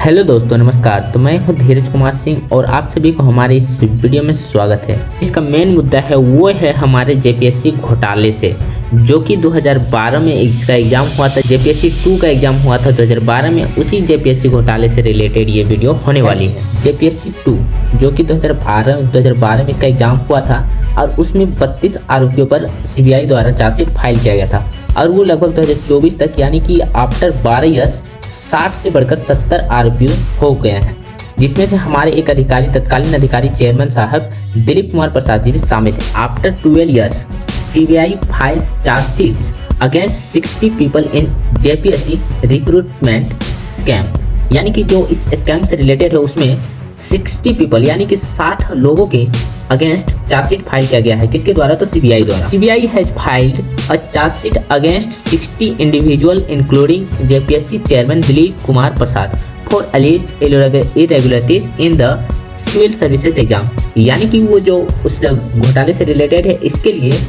Hello दोस्तों, नमस्कार। तो मैं हूं धीरज कुमार सिंह और आप सभी को हमारे इस वीडियो में स्वागत है। इसका मेन मुद्दा है वो है हमारे जेपीएससी घोटाले से, जो कि 2012 में इसका एग्जाम हुआ था। जेपीएससी 2 का एग्जाम हुआ था 2012 में। उसी जेपीएससी घोटाले से रिलेटेड ये वीडियो होने वाली है। जेपीएससी 2 जो कि 2012 में इसका एग्जाम हुआ था और उसमें 32 आरोपियों पर सीबीआई द्वारा चार्जशीट फाइल किया गया था और वो लगभग 2024 तक, यानी कि आफ्टर 12 ईयर्स 60 से बढ़कर 70 आरोपी हो गए हैं, जिसमें से हमारे एक अधिकारी, तत्कालीन अधिकारी चेयरमैन साहब दिलीप कुमार प्रसाद जी भी शामिल हैं। After 12 years CBI files chargesheets against 60 people in JPSC recruitment scam, यानी कि जो इस स्कैम से रिलेटेड है उसमें 60 पीपल यानी कि 60 लोगों के अगेंस्ट चार्जशीट फाइल किया गया है। किसके द्वारा? तो सीबीआई द्वारा। CBI has filed a chargesheet against 60 individual including JPSC chairman Dilip Kumar Prasad for alleged irregularities in the civil services exam, यानी कि वो जो उस घोटाले से रिलेटेड है, इसके लिए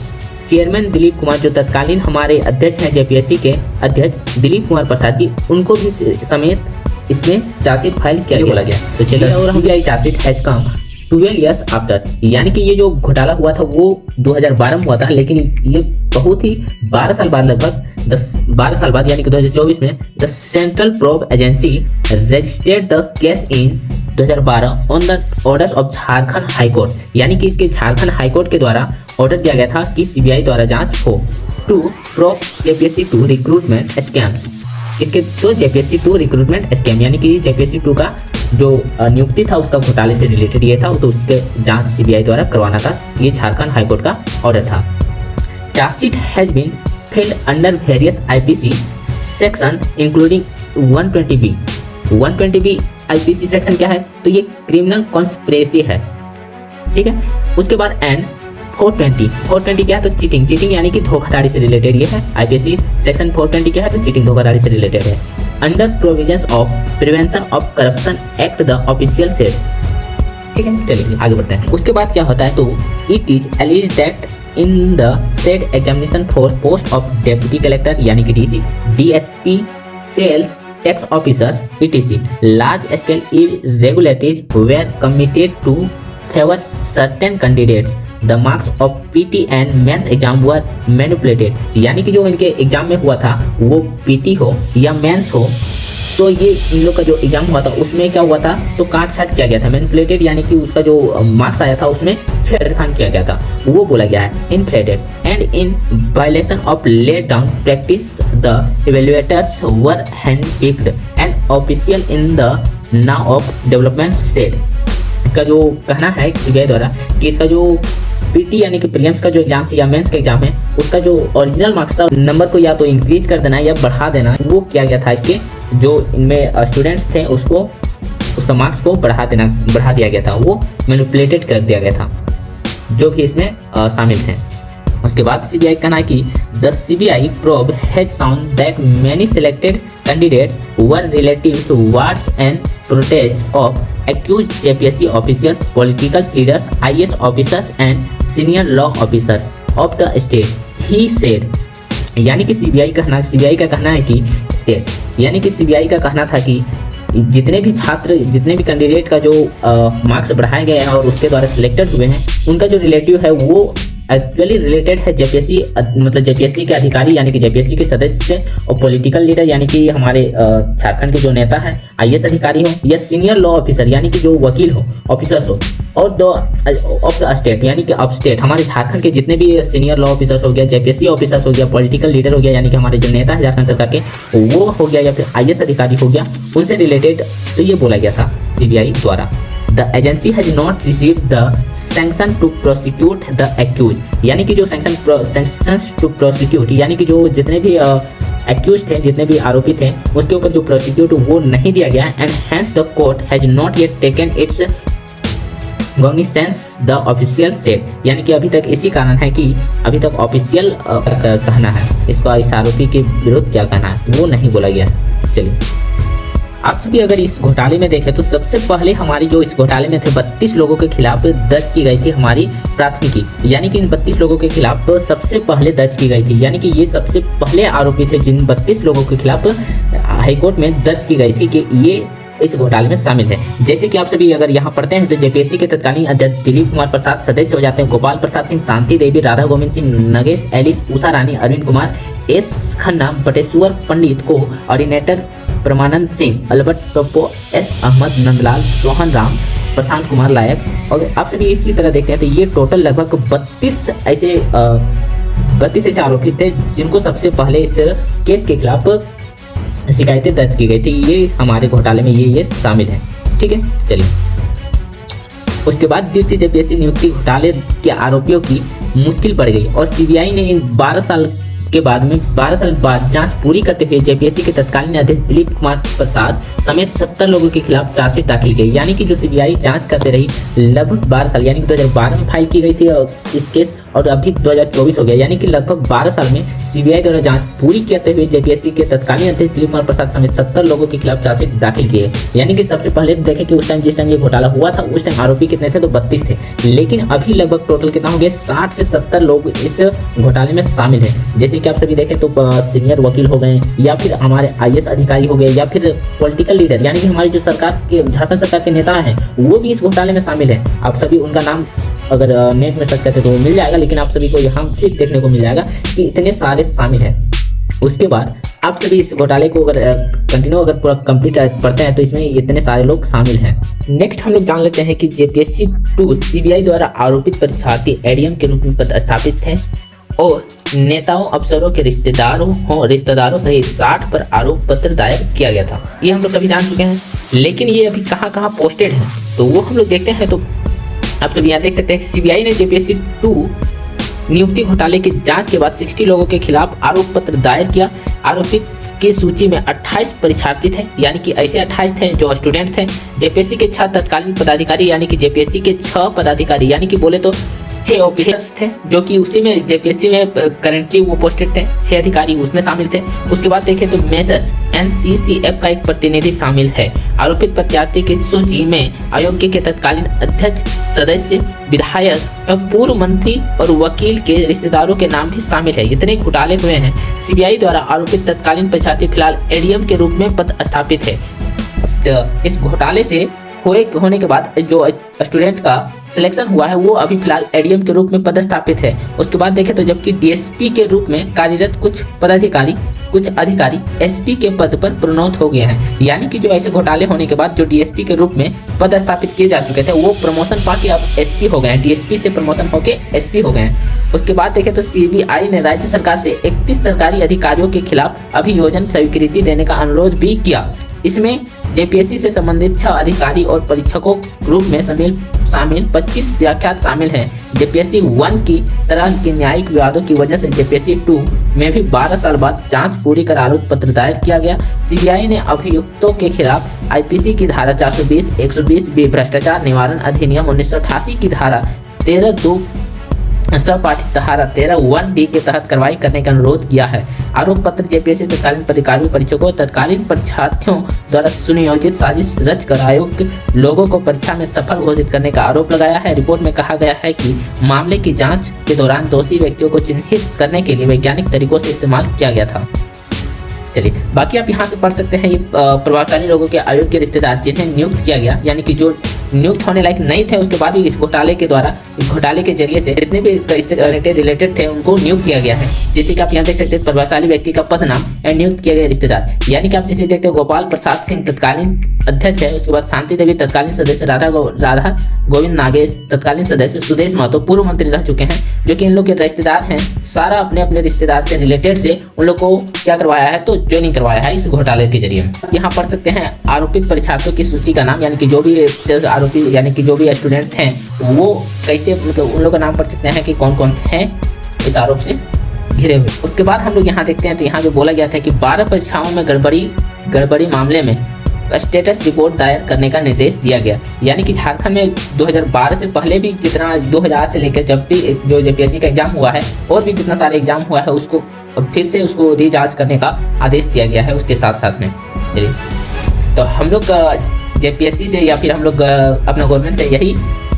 चेयरमैन दिलीप कुमार, जो तत्कालीन हमारे अध्यक्ष हैं जेपीएससी के अध्यक्ष दिलीप कुमार प्रसाद जी, उनको भी समेत इसमें चार्जशीट फाइल किया बोला गया। तो चलिए, और CBI chargesheet has come 12 years after, यानी कि ये जो घोटाला हुआ था वो 2012 में हुआ था, लेकिन ये बहुत ही 12 साल बाद, लगभग 12 साल बाद, यानी कि 2024 में the central probe agency registered the case in 2012 on the orders of Jharkhand high court, यानी कि इसके झारखंड हाई कोर्ट के द्वारा ऑर्डर दिया गया था कि सीबीआई द्वारा जांच हो to probe JPSC 2 recruitment scams. इसके तो जेपीएससी 2 रिक्रूटमेंट स्कैम, यानी कि जेपीएससी 2 का जो नियुक्ति था उसका घोटाले से रिलेटेड ये था, तो उसके जांच सीबीआई द्वारा करवाना था। ये झारखंड हाईकोर्ट का ऑर्डर था। Chargesheet has been filed under various IPC section including 120B। 120B IPC section क्या है? तो ये क्रिमिनल कॉन्स्पिरेसी है, ठीक है। उसके बाद एंड 420 क्या है? तो चीटिंग यानी कि धोखाधड़ी से रिलेटेड ये है। आईपीसी सेक्शन 420 क्या है? तो चीटिंग, धोखाधड़ी से रिलेटेड है। Under provisions of prevention of corruption act the official said, ठीक है। चलिए आगे बढ़ते हैं। उसके बाद क्या होता है? तो it is alleged that in the said examination for post of deputy collector, यानी कि DC, DSP, sales tax officers etc, large scale irregularities were committed to favor certain candidates. The marks of PT and mains exam were manipulated, यानी कि जो इनके exam में हुआ था वो PT हो या मेंस हो, तो ये इन लोग का जो एग्जाम हुआ था उसमें क्या हुआ था? तो काट छाट किया गया था। मैनिपुलेटेड यानी कि उसका जो मार्क्स आया था उसमें छेड़खानी किया गया था, वो बोला गया है। Inflated and in violation of laid down practice the evaluators were hand picked and official in the now of development said. इसका जो कहना है सीबीआई द्वारा कि इसका जो पीटी यानी कि प्रीलिम्स का जो एग्जाम है या मेंस का एग्जाम है, उसका जो ओरिजिनल मार्क्स था नंबर को या तो इंक्रीज कर देना या बढ़ा देना, वो किया गया था। इसके जो इनमें स्टूडेंट्स थे उसको उसका मार्क्स को बढ़ा दिया गया था, वो मैनिपुलेटेड कर दिया गया था जो भी इसमें शामिल थे। उसके बाद सीबीआई कहना है कि the CBI probe has found that many selected candidates were relative to wards and protest of accused JPSC officials, political leaders, IAS officers and senior law officers of the state, he said। यानी कि CBI का कहना है कि यानी कि CBI का कहना था कि जितने भी छात्र, जितने भी कैंडिडेट का जो मार्क्स बढ़ाए गए हैं और उसके द्वारा सिलेक्टेड हुए हैं, उनका जो रिलेटिव है वो एक्चुअली रिलेटेड है जेपीएससी, मतलब जेपीएससी के अधिकारी यानी कि जेपीएससी के सदस्य और पॉलिटिकल लीडर यानी कि हमारे झारखंड के जो नेता हैं, आईएएस अधिकारी हो या सीनियर लॉ ऑफिसर यानी कि जो वकील हो, ऑफिसर्स हो, और ऑफ द स्टेट यानी कि ऑफ स्टेट, हमारे झारखंड के जितने भी सीनियर लॉ ऑफिसर्स हो गया, जेपीएससी ऑफिसर्स हो गया, पॉलिटिकल लीडर हो गया, यानी कि हमारे जो नेता है झारखंड सरकार के, वो हो गया, या फिर आईएएस अधिकारी हो गया, उनसे रिलेटेड तो ये बोला गया था सीबीआई द्वारा। The agency has not received the sanction to prosecute the accused, यानी कि जो sanctions to prosecute, यानी कि जो जितने भी accused थे, जितने भी आरोपी थे, उसके ऊपर जो prosecute वो नहीं दिया गया, and hence the court has not yet taken its cognizance the official said, यानी कि अभी तक इसी कारण है कि अभी तक ऑफिशियल कहना है, इसका इस आरोपी के विरुद्ध क्या कहना है वो नहीं बोला गया। चलिए, आप सभी अगर इस घोटाले में देखें तो सबसे पहले हमारी जो इस घोटाले में थे 32 लोगों के खिलाफ दर्ज की गई थी हमारी प्राथमिकी, यानी कि इन 32 लोगों के खिलाफ सबसे पहले दर्ज की गई थी, यानी कि ये सबसे पहले आरोपी थे जिन 32 लोगों के खिलाफ हाईकोर्ट में दर्ज की गई थी कि ये इस घोटाले में शामिल है। जैसे कि आप सभी अगर यहाँ पढ़ते हैं तो जेपीएससी के तत्कालीन अध्यक्ष दिलीप कुमार प्रसाद सदस्य हो जाते हैं, गोपाल प्रसाद सिंह, शांति देवी, राधा गोविंद सिंह, नगेश, एलिस, उषा रानी, अरविंद कुमार, एस खन्ना, बटेश्वर पंडित को ऑर्डिनेटर, परमानंद सिंह, अल्बर्ट टोप्पो, एस अहमद, नंदलाल, सोहन राम, प्रशांत कुमार लायक। और आप सभी इसी तरह देखते हैं तो ये टोटल लगभग 32 ऐसे आरोपी थे जिनको सबसे पहले इस केस के खिलाफ शिकायतें दर्ज की गई थी। ये हमारे घोटाले में ये शामिल है। ठीक है, चलिए उसके बाद द्वितीय जेपीएससी नियुक्ति घोटाले के आरोपियों की मुश्किल बढ़ गई और सीबीआई ने इन 12 साल बाद जांच पूरी करते हुए जेपीएससी के तत्कालीन अध्यक्ष दिलीप कुमार प्रसाद समेत 70 लोगों के खिलाफ चार्जशीट दाखिल की। यानी कि जो सीबीआई जांच करते रही लगभग 12 साल, यानी कि 2012 में फाइल की गई थी इस केस और अभी 2024 हो गया, यानी कि लगभग 12 साल में सीबीआई द्वारा जांच पूरी करते हुए जेपीएससी के तत्कालीन अध्यक्ष दिलीप कुमार प्रसाद समेत 70 लोगों के खिलाफ चार्जशीट दाखिल किए। यानी कि सबसे पहले देखें कि जिस टाइम ये घोटाला हुआ था उस टाइम आरोपी कितने थे, तो 32 थे, लेकिन अभी लगभग टोटल कितना हो गया, 60 से 70 लोग इस घोटाले में शामिल है। जैसे कि आप सभी देखें तो सीनियर वकील हो गए या फिर हमारे आईएएस अधिकारी हो गए या फिर पॉलिटिकल लीडर, यानी कि हमारी जो सरकार के झारखंड सरकार के नेता हैं वो भी इस घोटाले में शामिल है। आप सभी उनका नाम अगर नेट में सर्च करते तो मिल जाएगा, लेकिन आप सभी को यहाँ फिर देखने को मिल जाएगा कि इतने सारे शामिल हैं। उसके बाद आप सभी इस घोटाले को अगर कंटिन्यू अगर पूरा कंप्लीट पढ़ते हैं तो इसमें इतने सारे लोग शामिल हैं। नेक्स्ट हम लोग जान लेते हैं कि जेपीएससी 2 सीबीआई द्वारा आरोपित परीक्षार्थी एडीएम के रूप में पदस्थापित थे और नेताओं, अफसरों के रिश्तेदारों सहित 60 पर आरोप पत्र दायर किया गया था। ये हम लोग सभी जान चुके हैं, लेकिन ये अभी कहाँ पोस्टेड है तो वो हम लोग देखते हैं। तो आप सभी यहाँ देख सकते हैं सीबीआई ने जेपीएससी 2 नियुक्ति घोटाले की जांच के बाद 60 लोगों के खिलाफ आरोप पत्र दायर किया। आरोपित की सूची में 28 परीक्षार्थी थे, यानी कि ऐसे 28 थे जो स्टूडेंट थे। जेपीएससी के 6 तत्कालीन पदाधिकारी, यानी कि जेपीएससी के 6 पदाधिकारी, यानी कि बोले तो 6 ऑफिसर्स थे जो कि उसी में जेपीएससी में करेंटली वो पोस्टेड थे, 6 अधिकारी उसमें शामिल थे। उसके बाद देखें तो मेसर्स एनसीसीएफ का एक प्रतिनिधि शामिल है। आरोपित प्रत्याशी की सूची में आयोग के तत्कालीन अध्यक्ष, सदस्य, विधायक, पूर्व मंत्री और वकील के रिश्तेदारों के नाम भी शामिल है। इतने घोटाले हुए हैं। सीबीआई द्वारा आरोपित तत्कालीन परीक्षार्थी फिलहाल एडीएम के रूप में पदस्थापित है। इस घोटाले से होने के बाद जो स्टूडेंट का सिलेक्शन हुआ है वो अभी फिलहाल एडीएम के रूप में पदस्थापित है। उसके बाद देखें तो जबकि डीएसपी के रूप में कार्यरत कुछ अधिकारी एसपी के पद पर प्रोन्नत हो गए हैं। यानी कि जो ऐसे घोटाले होने के बाद जो डीएसपी के रूप में पदस्थापित किए जा चुके थे वो प्रमोशन पाके अब एसपी हो गए हैं, डीएसपी से प्रमोशन होके एसपी हो गए हैं। उसके बाद देखें तो सीबीआई ने राज्य सरकार से 31 सरकारी अधिकारियों के खिलाफ अभियोजन स्वीकृति देने का अनुरोध भी किया। इसमें जेपीएससी से संबंधित 6 अधिकारी और परीक्षकों रूप में शामिल 25 व्याख्यात शामिल हैं। जेपीएससी 1 की तरह के न्यायिक विवादों की वजह से जेपीएससी 2 में भी 12 साल बाद जांच पूरी कर आरोप पत्र दायर किया गया। सीबीआई ने अभियुक्तों के खिलाफ आईपीसी की धारा 420, 120 बी, भ्रष्टाचार निवारण अधिनियम 1988 की धारा 13(2), सपाठित धारा 13(1)D के तहत कार्रवाई करने का अनुरोध किया है। आरोप पत्र जेपीएससी तत्कालीन अधिकारियों, परीक्षकों, तत्कालीन परीक्षार्थियों द्वारा सुनियोजित साजिश रचकर आयोग के लोगों को परीक्षा में सफल घोषित करने का आरोप लगाया है। रिपोर्ट में कहा गया है कि मामले की जांच के दौरान दोषी व्यक्तियों को चिन्हित करने के लिए वैज्ञानिक तरीकों से इस्तेमाल किया गया था। चलिए बाकी आप यहाँ से पढ़ सकते हैं। ये प्रभावशाली लोगों के आयोग के रिश्तेदार जिन्हें नियुक्त किया गया, यानी कि जो नियुक्त होने लायक नहीं थे उसके बाद भी इस घोटाले के जरिए से जितने भी रिलेटेड थे उनको नियुक्त किया गया है। जैसे कि आप यहाँ देख सकते हैं प्रभावशाली व्यक्ति का पद नाम और नियुक्त किए गए रिश्तेदार, यानी कि आप जैसे देखते हैं गोपाल प्रसाद सिंह तत्कालीन अध्यक्ष है। उसके बाद शांति देवी तत्कालीन सदस्य, राधा गोविंद नागेश तत्कालीन सदस्य, सुदेश महतो पूर्व मंत्री रह चुके हैं जो कि इन लोग के रिश्तेदार हैं। सारा अपने अपने रिश्तेदार से रिलेटेड से उन लोग को क्या करवाया है तो ज्वाइनिंग करवाया है इस घोटाले के जरिए। यहाँ पढ़ सकते हैं आरोपित परीक्षार्थियों की सूची का नाम, यानी कि जो भी आरोपी यानी कि जो भी स्टूडेंट हैं वो कैसे मतलब उन लोग का नाम पढ़ सकते हैं कि कौन कौन हैं इस आरोप से घिरे हुए। उसके बाद हम लोग यहाँ देखते हैं तो यहाँ जो बोला गया था कि 12 परीक्षाओं में गड़बड़ी मामले में स्टेटस रिपोर्ट दायर करने का निर्देश दिया गया। यानी कि झारखंड में 2012 से पहले भी जितना 2000 से लेकर जब भी जो जेपीएससी का एग्जाम हुआ है और भी जितना सारे एग्जाम हुआ है उसको फिर से उसको रीजांच करने का आदेश दिया गया है उसके साथ साथ में। चलिए तो हम लोग जेपीएससी से या फिर हम लोग अपना गवर्नमेंट से यही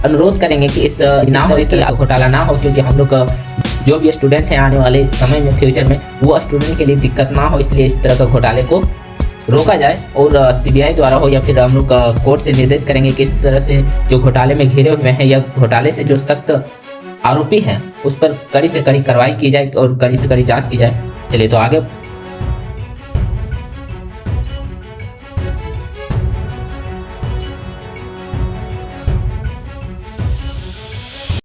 अनुरोध करेंगे कि इस ना हो, इसकी घोटाला ना हो, क्योंकि हम लोग जो भी स्टूडेंट हैं आने वाले समय में फ्यूचर में वो स्टूडेंट के लिए दिक्कत ना हो, इसलिए इस तरह का घोटाले को रोका जाए और सीबीआई द्वारा हो या फिर हम लोग कोर्ट से निर्देश करेंगे कि इस तरह से जो घोटाले में घिरे हुए हैं या घोटाले से जो सख्त आरोपी हैं उस पर कड़ी से कड़ी कार्रवाई की जाए और कड़ी से कड़ी जांच की जाए। चलिए तो आगे